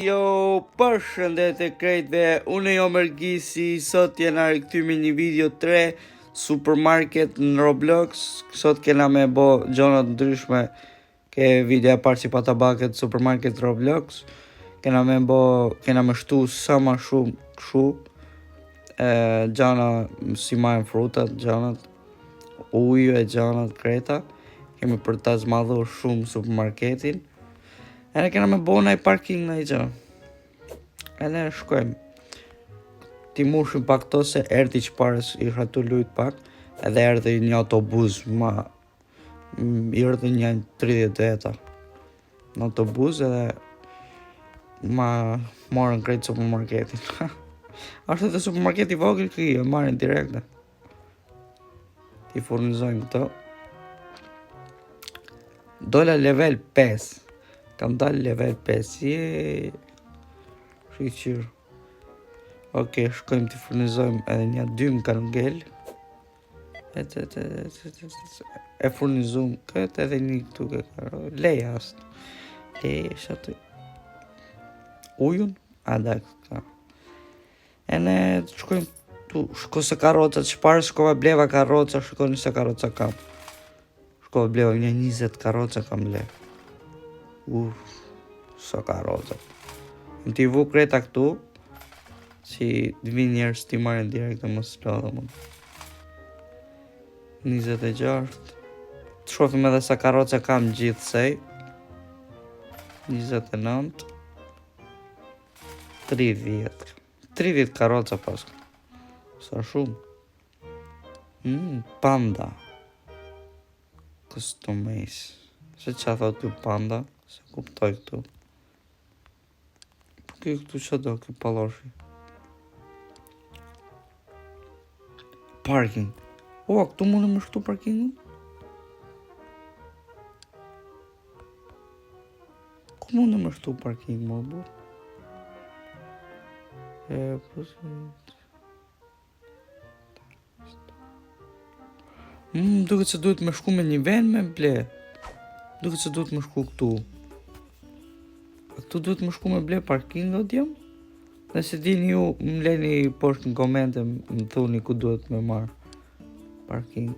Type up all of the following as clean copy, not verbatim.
Jo, përshëndetje krejtve, unë jam Ergisi, sot jena rikëtymi një video 3 supermarket në Roblox. Sot kena me bo gjonat ndryshme, ke video parë që pa tabaket supermarket Roblox. Kena me shtu sa ma shumë këshu, gjana si majnë frutat, gjanat, uju e gjanat kreta. Kemi për ta zmadhur shumë supermarketin. E ne kena me bo nëj parking në i gjë. E ne shkojmë. Ti mushim pak to se erdi që parës isha të lujt pak. Edhe erdi një autobus i erdi një 30 veta. Në autobus edhe ma morën krejt supermarketin. Ashtë edhe supermarketi vogël këj, e marrin direkte. Ti furnizojmë këto. Dola level 5. Kam dalë level 5, shqyqyrë. Oke, shkojmë të furnizojmë edhe një 2 më kanë ngell. E furnizojmë këtë edhe një këtu këtë. Leja astë. Leja shatë. Ujun? A da këta. E ne shkojmë tu, shko se karocat, që parë shkova bleva karoca, shko njëse karoca kam. Shkova bleva një 20 karoca kam le. Sa karoca. Më t'i vu kreta këtu, që t'vin njerës t'i marrin direkt dhe më s'lodhë mund. 26. Të shofim edhe sa karoca kam gjithsej. 29. 30. 30 karoca pas. Sa shumë. Panda. Customize. Se qa thot kjo panda? Se kuptoj këtu. Po kjo këtu që do kjo paloshi? Parking. O, këtu mundë më shtu parkingu? Ku mundë më shtu parking, më bu? Duket se duhet me shku me një vend me ble. Duket se duhet me shku këtu. Këtu duhet me shku me ble parking o djem. Nëse dini ju, më leni poshtë në komente, më thuni ku duhet me marë parking.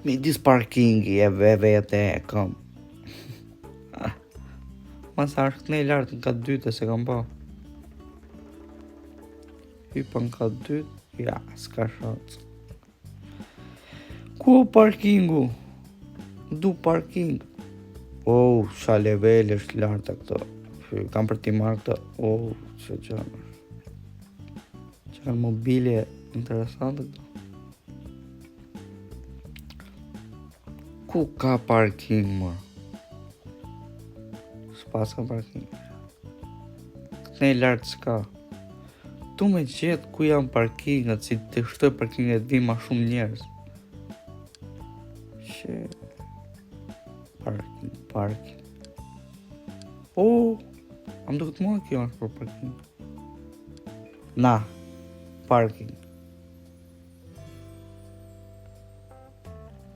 Midis parkingi e vete e kam. Masa është kënej lartë në katë dyte se kam pa. Hypa në katë dyte, ja, s'ka shancë. Ku parkingu? Du parking. Sa level është larta këto. Kam për t'i marrë këto. Që qanë. Që kanë mobilje interesante këto. Ku ka parking, më? S'pas ka parking. Këtnej lartë s'ka. Tu me gjithë ku janë parkingat, si të shtoj parkingat vi ma shumë njerës. Parking. Am duket mua kjo është për parking. Na, parking.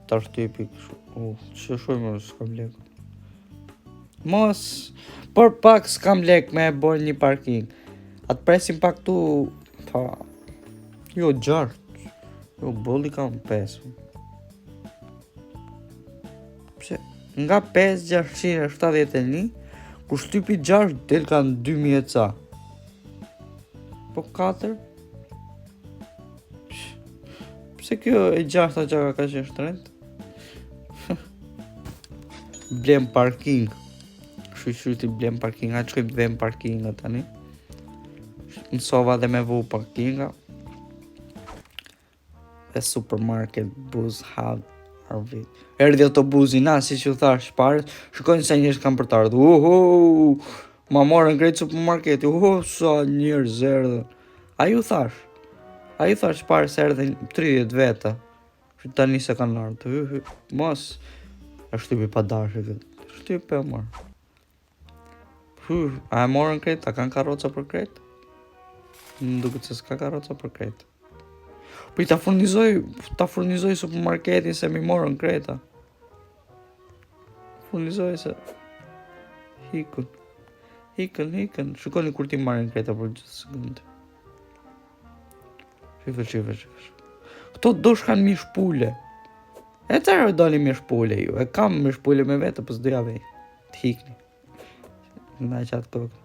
Ta shtypi kështu. Që shojmë s'kam lek. Mos, për pak s'kam lek me e bërë një parking. Atë presim pak tu. Jo, 6. Jo, bolli kam 5. Pse? Nga 5.671, ku shtypi 6, del kanë 2.000 ca. Po 4? Pse kjo e 6 ta gjaka ka qenë shtrejt? Blem parking. Shqyti blem parking, a qëjmë dhem parkinga tani. Nësova dhe me vu parkinga. Dhe supermarket bus have. Erdi autobusi, na, si që thash parë, shkojnë se njërës kam për të ardhë. Ma morën krejt supermarketi, sa njërës erdhe. A ju thash parë se erdhe 30 veta. Që tani se kanë ardhë. Mos, a shtypi pa dashë këtë. Shtypi e morë. A e morën krejt, a kanë karoca për krejt? Në duket se s'ka karoca për krejt. Po i ta furnizoj supermarketin se mi morën kreta. Furnizoj se hikun. Hikën. Shikoni kur ti marrin kreta për gjithë sekundë. Shifë. Këto dosh kanë mish pule. E çfarë doli mish pule ju? E kam mish pule me vete, po s'doja vej. Të hikni. Na qatë kokë.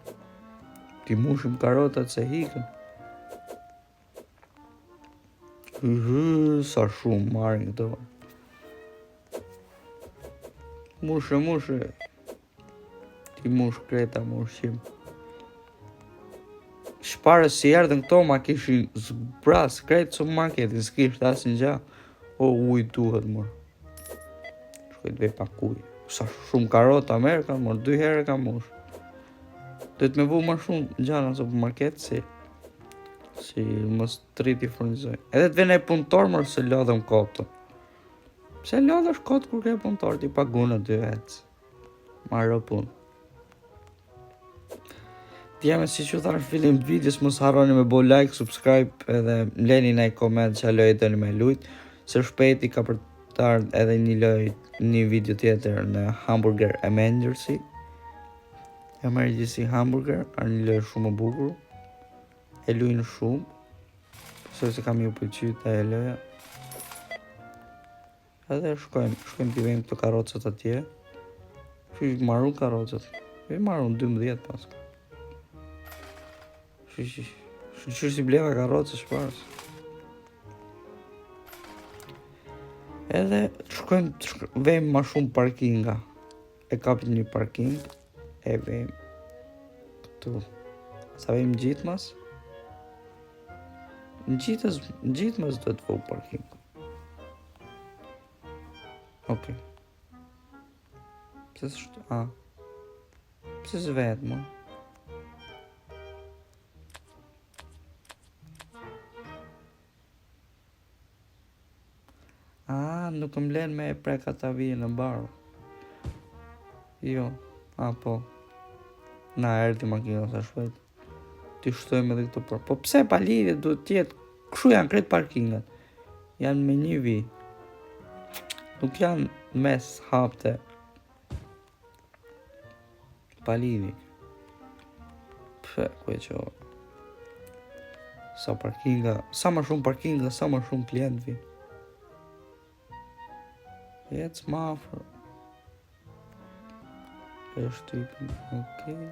Ti mushim karotat se hikën. Sa shumë marrin këto. Mushe. Ti mush kreta, mushim. Shpare si erdhen këto ma kishin zbras kretë shumë marketin, s'kisht asin gja. O, uj duhet, mor. Shkoj të vej pak uj. Sa shumë karota merë kanë, mor, 2 herë ka mush. Duhet me vu ma shumë gjana në supermarket, si mos të rriti furnizoj. Edhe të vene punëtor, mor, se lodhëm koptë. Pse lodhësh kotë kur ke punëtor, ti pagunë 2 hecë. Marrë punë. T'jeme si që thash fillim të videos, mos harroni me bo like, subscribe edhe mleni në koment që lojë të një me lujt. Së shpejti ka për të ardhë edhe një video tjetër në Hamburger Emergency. Emergency Hamburger, arë një lojë shumë bukur. E lujnë shumë. Pësoj se kam ju pëlqyer e lojë. Edhe shkojmë t'i vejmë këto karocët atje. Shush marrun karocët. Marrun 12 paska. Shqyrë si bleva karocë shparës. Edhe vejmë ma shumë parkinga. E kapit një parking. E vejmë këtu. Sa vejmë gjitmas. Në gjitmas do të vojë parking. Okej. Pse s'është? Pse s'vetë, mo? Nuk më len me e preka të avijë në barë. Jo, po. Na erdi makina sa shpejt. Ti shtojmë edhe këto për. Po pse pa lidhje duhet tjetë? Kështu janë kretë parkingat. Janë me një vi. Nuk janë mes hapte. Pa lidhje. Pse, ku e qo. Sa parkinga. Sa ma shumë parkinga, sa ma shumë klient vi. Jetë ma afër. E shtypim, okej.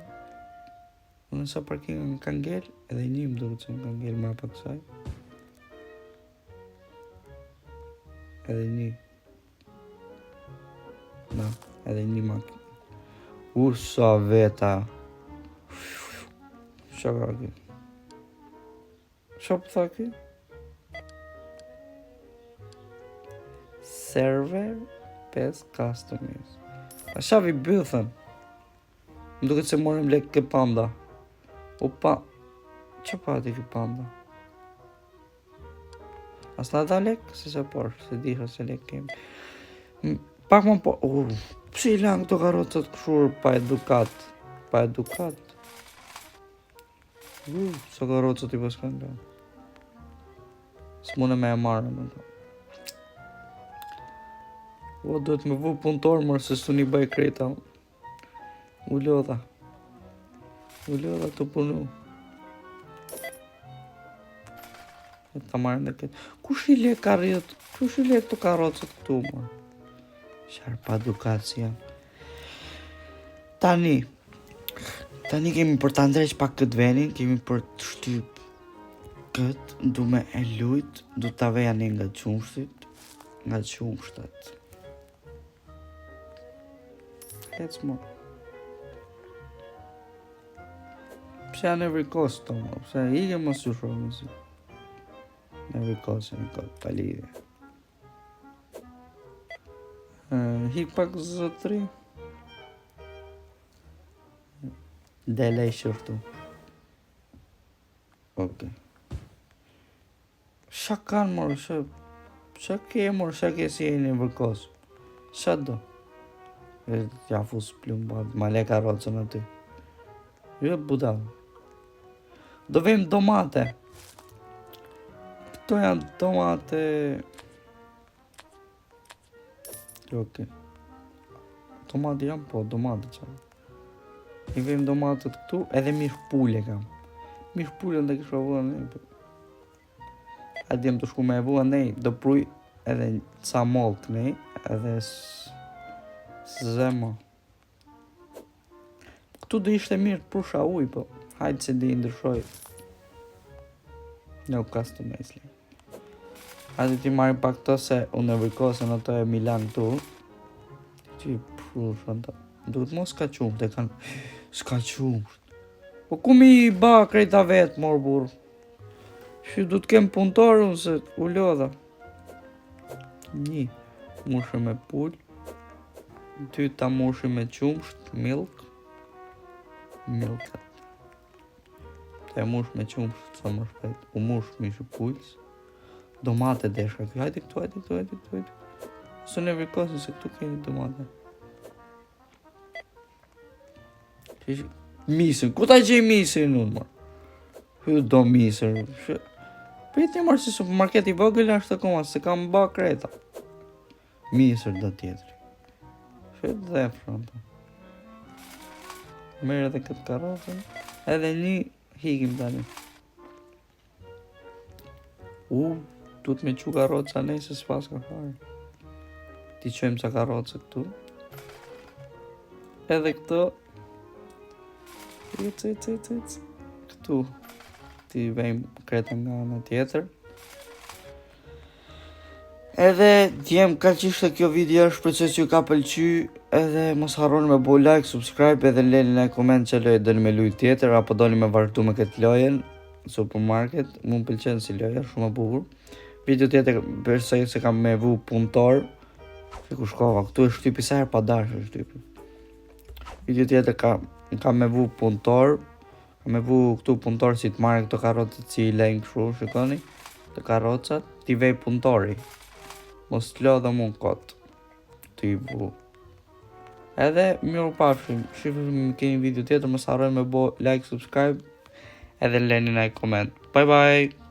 Unë sa parkinga në Kangel, edhe një më duhet që në Kangel ma pa kësaj. Edhe një. Na, edhe një makinë. Sa veta. Qa ka ki? Qa për tha ki? Server 5 customers. A shavi bëthën. Më duket se morim lek ke panda. Opa. Që pa ati ke panda? As na da lek? Se por, se diha se lek kem. Pak më po... Pse i lang të karocët këshur pa edukat? Pa edukat? Sa karocët i paskan lang. S'mune me e marrë me të. O, duhet me vu punëtor mërë se s'u një bëj kreta. U lodha të punu. E ta marrë në këtë. Kush i le karriot? Kush i le të karocët këtu mërë? Sharë pa edukaci janë. Tani kemi për të ndreq pak këtë venin. Kemi për të shtyp këtë. Du me e lujt. Du të aveja një nga qumshtit. Nga qumshtat. Let's more. Pse janë every cost, tomo? Pse i ke mos ju shumë nësi? Every cost, pa lidhje. Hik pak zotri. Delay shurtu. Okej. Qa kanë, mor? Qa ke, mor? Qa ke si e një every cost? Qa do? Ja fus plumbad, ma le karocën aty. Jo budal. Do vejmë domate. Këto janë domate. Okej. Domate janë po, domate qanë. I vejmë domatët këtu, edhe mishpule kam. Mishpule ndë kështë vua nej. A djem të shku me e vua nej, do pruj edhe ca molk nej, edhe zema. Këtu do ishte mirë të prusha uj, po hajtë se di ndryshoj. No customizely. Hajtë ti marri pak të se unë e vërkosën ato e Milan këtu. Që i prusha të. Duhet mos s'ka qumë, te kanë... S'ka qumë. Po ku mi ba krejta vetë, mor burë? Që du të kem punëtorë unë se u lodha. 1. Mushë me pull. 2. Ta mushë me qumsht, milk. Milkat. Ta e mushë me qumsht, sa më shpejt. U mushë mishë pullës. Domate desha këtu. Hajde këtu. Së ne vërkosin se këtu keni domate. Misën, ku ta gjej misën unë, mërë? Hë do misën. Pritni mërë si supermarket i vogël është akoma, se kam ba kreta. Misër do tjetëri. Shëtë dhe fronta. Merë edhe këtë karotën. Edhe një hikim tani. Duhet me qu karotës a nej se s'pas ka fare. Ti qojmë ca karotës këtu. Edhe këto. Këtu. Ti vejmë kretën nga ana tjetër. Edhe djem ka që ishte kjo video, shpresoj që ju ka pëlqy. Edhe mos harroni me bo like, subscribe edhe leni në koment që lojë doni me lujë tjetër apo doni me vazhdu me këtë lojën supermarket. Mu më pëlqen si loja, shumë e bukur. Video tjetër besoj se kam me vu punëtor. Se ku shkova, këtu e shtypi sa herë pa dashë shtypi. Video tjetër kam me vu punëtor. Kam me vu këtu punëtor si të marrë këto karotët si i lejnë këshu, shikoni. Të karocat, ti vej punëtori. Mos të lodha mu në kotë. Të i vu. Edhe mirë pafshim, shifëm keni video tjetër, mos harroni me bo like, subscribe. Edhe leni në koment. Bye bye!